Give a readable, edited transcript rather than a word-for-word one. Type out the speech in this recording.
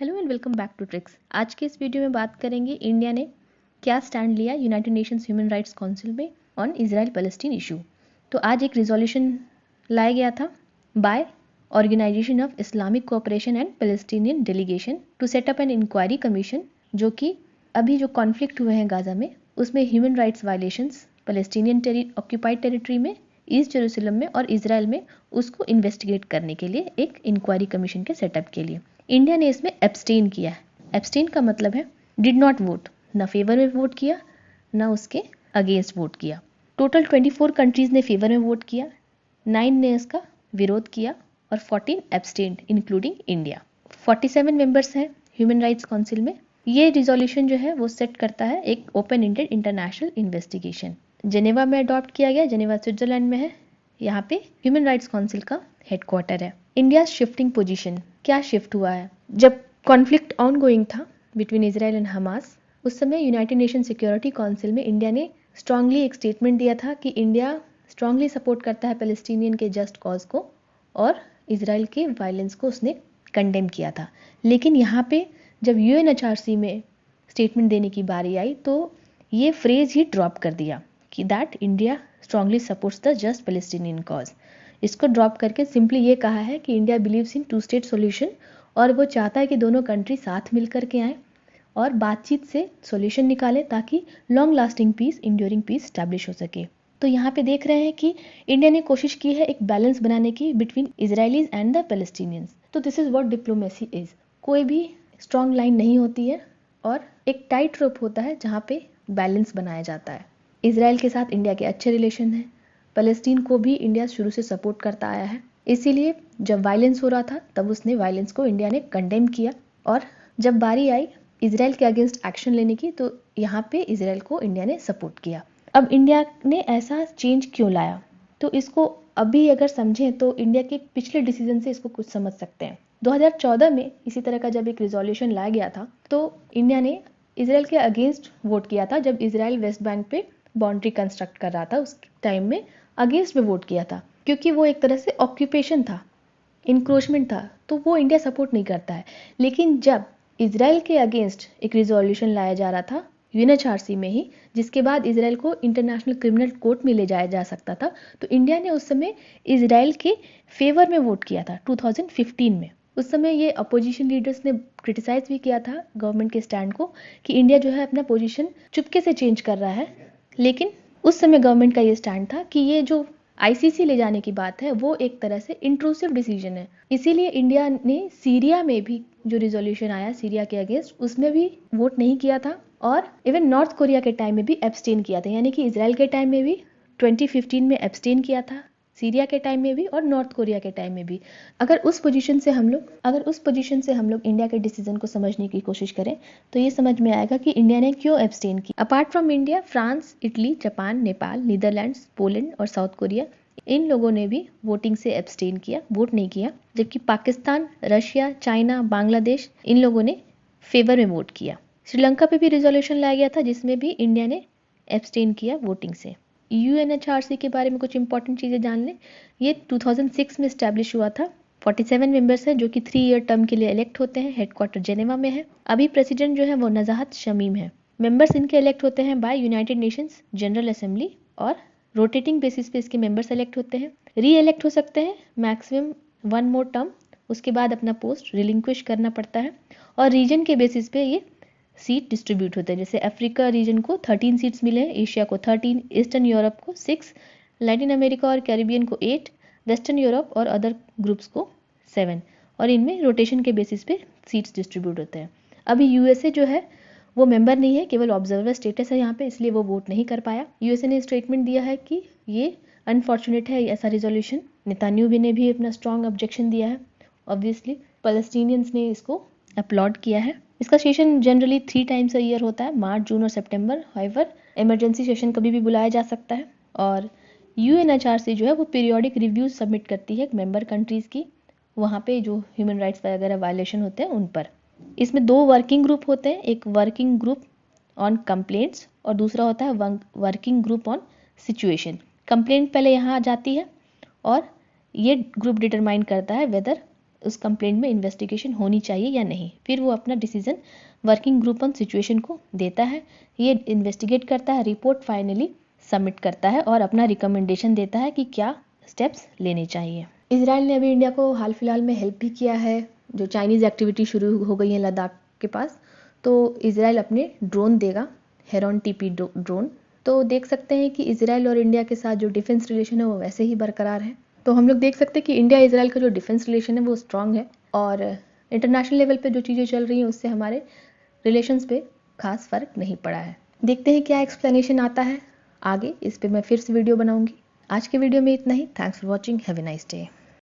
Hello and welcome back to tricks. आज के इस वीडियो में बात करेंगे इंडिया ने क्या स्टैंड लिया United Nations Human Rights Council में ऑन इजराइल पैलेस्टीन इशू। तो आज एक रिजोल्यूशन लाया गया था by Organisation of Islamic Cooperation and Palestinian delegation to set up an inquiry commission, जो कि अभी जो कॉन्फ्लिक्ट हुए हैं गाजा में उसमें human rights violations Palestinian occupied territory में, ईस्ट जेरूसलम में और इजराइल में उसको इन्वेस्टिगेट करने के लिए एक इंक्वायरी कमीशन के सेटअप के लिए इंडिया ने इसमें एब्सटेन किया है। एब्सटेन का मतलब है डिड नॉट वोट, ना फेवर में वोट किया ना उसके अगेंस्ट वोट किया। टोटल 24 कंट्रीज ने फेवर में वोट किया, 9 ने इसका विरोध किया और 14 एब्सटेन्ड इंक्लूडिंग इंडिया। 47 मेंबर्स हैं ह्यूमन राइट्स काउंसिल में। ये रिजोल्यूशन जो है वो सेट करता है एक open ended international investigation. Geneva में अडॉप्ट किया गया, जेनेवा स्विट्जरलैंड में है। यहाँ पे ह्यूमन राइट्स काउंसिल का हेडक्वार्टर है। इंडिया शिफ्टिंग पोजीशन, क्या शिफ्ट हुआ है? जब कॉन्फ्लिक्ट ऑनगोइंग था बिटवीन इजराइल एंड हमास, उस समय यूनाइटेड नेशन सिक्योरिटी काउंसिल में इंडिया ने स्ट्रांगली एक स्टेटमेंट दिया था कि इंडिया स्ट्रांगली सपोर्ट करता है पैलेस्टीनियन के जस्ट कॉज को और इजराइल के वायलेंस को उसने कंडेम किया था। लेकिन यहाँ पे जब यूएनएचआरसी में स्टेटमेंट देने की बारी आई तो ये फ्रेज ही ड्रॉप कर दिया कि that India strongly supports the just Palestinian cause. इसको ड्रॉप करके सिंपली ये कहा है कि India believes in two state solution और वो चाहता है कि दोनों कंट्री साथ मिल करके आए और बातचीत से सॉल्यूशन निकाले ताकि long lasting peace, enduring peace establish हो सके। तो यहाँ पे देख रहे हैं कि इंडिया ने कोशिश की है एक बैलेंस बनाने की between Israelis and the Palestinians. तो this is what diplomacy is. कोई भी स्ट्रॉन्ग लाइन नहीं होती है और एक टाइट रोप होता है जहाँ पे बैलेंस बनाया जाता है। इजराइल के साथ इंडिया के अच्छे रिलेशन हैं, पैलेस्टीन को भी इंडिया शुरू से सपोर्ट करता आया है। इसीलिए जब वायलेंस हो रहा था तब उसने वायलेंस को इंडिया ने कंडेम किया और जब बारी आई इजराइल के अगेंस्ट एक्शन लेने की तो यहाँ पे इजराइल को इंडिया ने सपोर्ट किया। अब इंडिया ने ऐसा चेंज क्यों लाया, तो इसको अभी अगर समझें तो इंडिया के पिछले डिसीजन से इसको कुछ समझ सकते हैं। 2014 में इसी तरह का जब एक रिजोल्यूशन लाया गया था तो इंडिया ने इजराइल के अगेंस्ट वोट किया था। जब इजराइल वेस्ट बैंक पे बाउंड्री कंस्ट्रक्ट कर रहा था उस टाइम में अगेंस्ट में वोट किया था, क्योंकि वो एक तरह से ऑक्यूपेशन था, इंक्रोचमेंट था, तो वो इंडिया सपोर्ट नहीं करता है। लेकिन जब इजराइल के अगेंस्ट एक रिजोल्यूशन लाया जा रहा था यूएनएचआरसी में ही, जिसके बाद इजराइल को इंटरनेशनल क्रिमिनल कोर्ट में ले जाया जा सकता था, तो इंडिया ने उस समय इजराइल के फेवर में वोट किया था 2015 में। उस समय ये अपोजिशन लीडर्स ने क्रिटिसाइज भी किया था गवर्नमेंट के स्टैंड को कि इंडिया जो है अपना पोजीशन चुपके से चेंज कर रहा है। लेकिन उस समय गवर्नमेंट का ये स्टैंड था कि ये जो आईसीसी ले जाने की बात है वो एक तरह से इंट्रूसिव डिसीजन है। इसीलिए इंडिया ने सीरिया में भी जो रिजोल्यूशन आया सीरिया के अगेंस्ट उसमें भी वोट नहीं किया था और इवन नॉर्थ कोरिया के टाइम में भी एब्सटेन किया था। यानी कि इजराइल के टाइम में भी 2015 में एब्सटेन किया था, सीरिया के टाइम में भी और नॉर्थ कोरिया के टाइम में भी। अगर उस पोजीशन से हम लोग इंडिया के डिसीजन को समझने की कोशिश करें तो ये समझ में आएगा कि इंडिया ने क्यों एब्सटेन की। Apart from India, France, Italy, Japan, Nepal, Netherlands, Poland और साउथ कोरिया, इन लोगों ने भी वोटिंग से एब्सटेन किया, वोट नहीं किया। जबकि पाकिस्तान, रशिया, चाइना, बांग्लादेश, इन लोगों ने फेवर में वोट किया। श्रीलंका पे भी रिजोल्यूशन लाया गया था जिसमें भी इंडिया ने एब्सटेन किया वोटिंग से। यूएनएचआरसी के बारे में कुछ इंपॉर्टेंट चीज़ें जान लें। ये 2006 में स्टैब्लिश हुआ था। 47 मेंबर्स हैं जो कि 3 ईयर टर्म के लिए इलेक्ट होते हैं। हेडक्वार्टर जेनेवा में है। अभी प्रेसिडेंट जो है वो नजाहत शमीम है। मेंबर्स इनके इलेक्ट होते हैं by United Nations General Assembly और रोटेटिंग बेसिस पे इसके मेंबर्स इलेक्ट होते हैं। री इलेक्ट हो सकते हैं मैक्सिमम 1 मोर टर्म, उसके बाद अपना पोस्ट रिलिंक्विश करना पड़ता है। और रीजन के बेसिस पे ये सीट डिस्ट्रीब्यूट होते हैं। जैसे अफ्रीका रीजन को 13 सीट्स मिले हैं, एशिया को 13, ईस्टर्न यूरोप को 6, लैटिन अमेरिका और कैरिबियन को 8, वेस्टर्न यूरोप और अदर ग्रुप्स को 7। और इनमें रोटेशन के बेसिस पे सीट्स डिस्ट्रीब्यूट होते हैं। अभी यूएसए जो है वो मेंबर नहीं है, केवल ऑब्जर्वर स्टेटस है यहाँ पे, इसलिए वो वोट नहीं कर पाया। यूएसए ने स्टेटमेंट दिया है कि ये अनफॉर्चुनेट है ऐसा रिजोल्यूशन। नेतान्याहू ने भी अपना स्ट्रॉन्ग ऑब्जेक्शन दिया है। ऑब्वियसली पैलेस्टीनियंस ने इसको अपलॉड किया है। इसका session generally 3 times a year होता है, मार्च, जून और सितंबर। हाउएवर इमरजेंसी सेशन कभी भी बुलाया जा सकता है। और यूएनएचआरसी जो है वो पीरियोडिक रिव्यूज सबमिट करती है मेंबर कंट्रीज की, वहाँ पे जो ह्यूमन राइट्स वगैरह वायलेशन होते हैं उन पर। इसमें 2 वर्किंग ग्रुप होते हैं, एक वर्किंग ग्रुप ऑन कंप्लेंट्स और दूसरा होता है working group on situation. Complaint पहले यहाँ आ जाती है और ये ग्रुप डिटरमाइन करता है वेदर उस कंप्लेंट में इन्वेस्टिगेशन होनी चाहिए या नहीं। फिर वो अपना decision working group on situation को देता है, ये इन्वेस्टिगेट करता है, रिपोर्ट फाइनली सबमिट करता है और अपना रिकमेंडेशन देता है कि क्या स्टेप्स लेने चाहिए। इजराइल ने अभी इंडिया को हाल फिलहाल में हेल्प भी किया है। जो चाइनीज़ एक्टिविटी शुरू हो गई है लद्दाख के पास, तो इजराइल अपने ड्रोन देगा, हेरॉन टीपी ड्रोन। तो देख सकते हैं कि इजराइल और इंडिया के साथ जो डिफेंस रिलेशन है वो वैसे ही बरकरार है। तो हम लोग देख सकते हैं कि इंडिया इजराइल का जो डिफेंस रिलेशन है वो स्ट्रांग है और इंटरनेशनल लेवल पे जो चीज़ें चल रही हैं उससे हमारे रिलेशंस पे खास फर्क नहीं पड़ा है। देखते हैं क्या एक्सप्लेनेशन आता है आगे, इस पे मैं फिर से वीडियो बनाऊंगी। आज के वीडियो में इतना ही। Thanks for watching, have a nice day.